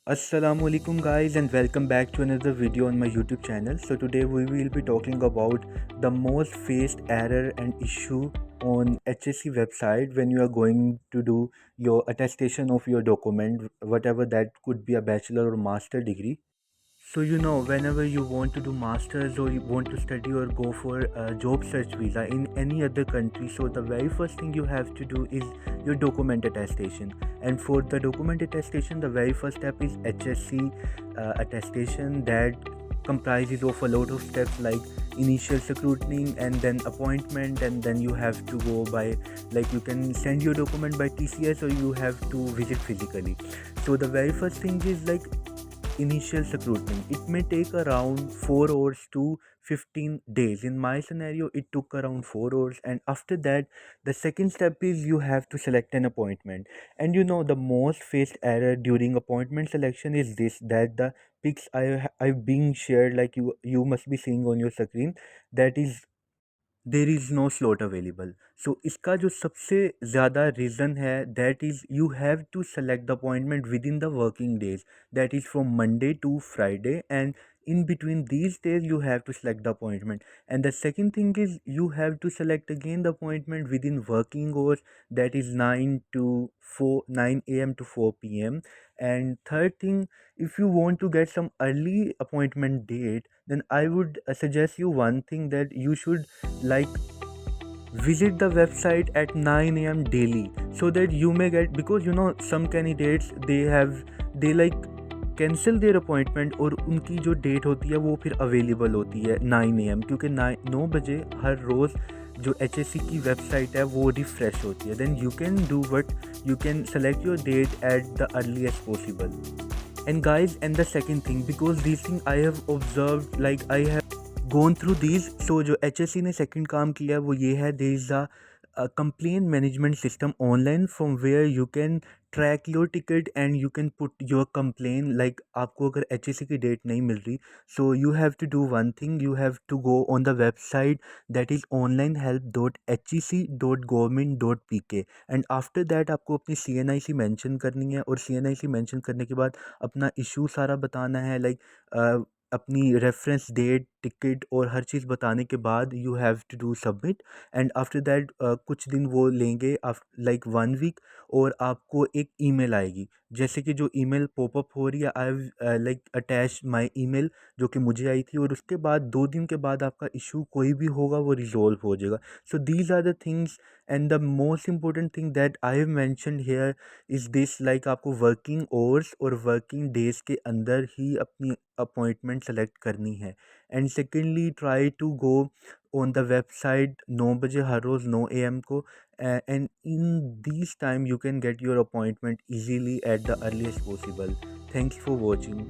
Assalamualaikum guys, and welcome back to another video on my YouTube channel. So today we will be talking about the most faced error and issue on HSC website when you are going to do your attestation of your document, whatever that could be a bachelor or master degree. So whenever you want to do masters or you want to study or go for a job search visa in any other country, so the very first thing you have to do is your document attestation. And for the document attestation, the very first step is HSC attestation, that comprises of a lot of steps like initial scrutiny and then appointment, and then you have to go by, like, you can send your document by TCS or you have to visit physically. So the very first thing is like initial scrutiny. It may take around 4 hours to 15 days. In my scenario, it took around 4 hours, and after that, the second step is you have to select an appointment. And the most faced error during appointment selection is this, that the pics I've been shared, like you must be seeing on your screen, that is there is no slot available. So इसका जो सबसे ज़्यादा reason है, that is you have to select the appointment within the working days, that is from Monday to Friday, and in between these days you have to select the appointment. And the second thing is you have to select again the appointment within working hours, that is 9 a.m. to 4 p.m. And third thing, if you want to get some early appointment date, then I would suggest you one thing, that you should, like, visit the website at 9 a.m. daily, so that you may get, because some candidates, they like cancel there appointment, और उनकी जो date होती है वो फिर available होती है 9 AM, क्योंकि 9 बजे हर रोज़ जो HSC की वेबसाइट है वो रिफ़्रेश होती है. Then you can do what, you can select your date at the earliest possible. And guys, and the second thing, because these things I have observed, like I have gone through these. So जो HSC ने second काम किया वो ये है, there is a complaint management system online from where you can track your ticket and you can put your complaint. Like आपको अगर HSC की डेट नहीं मिल रही, so you have to do one thing, you have to go on the website, that is onlinehelp.hec.government.pk, and after that आपको अपनी CNIC mention करनी है, और CNIC मेंशन करने के बाद अपना इशू सारा बताना है, लाइक अपनी रेफरेंस डेट, टिकट और हर चीज़ बताने के बाद you have to do submit. And after that कुछ दिन वो लेंगे, लाइक 1 वीक, और आपको एक ईमेल आएगी, जैसे कि जो ईमेल पॉपअप हो रही है, I have like attach my email, जो कि मुझे आई थी, और उसके बाद 2 दिन के बाद आपका इशू कोई भी होगा वो रिजॉल्व हो जाएगा. So these are the things, and the most important thing that I have mentioned here is this, like आपको वर्किंग आवर्स और वर्किंग डेज के अंदर ही अपनी अपॉइंटमेंट सेलेक्ट करनी है. And secondly, try to go on the website 9 बजे हर रोज़ 9 AM को, and in these time you can get your appointment easily at the earliest possible. Thanks for watching.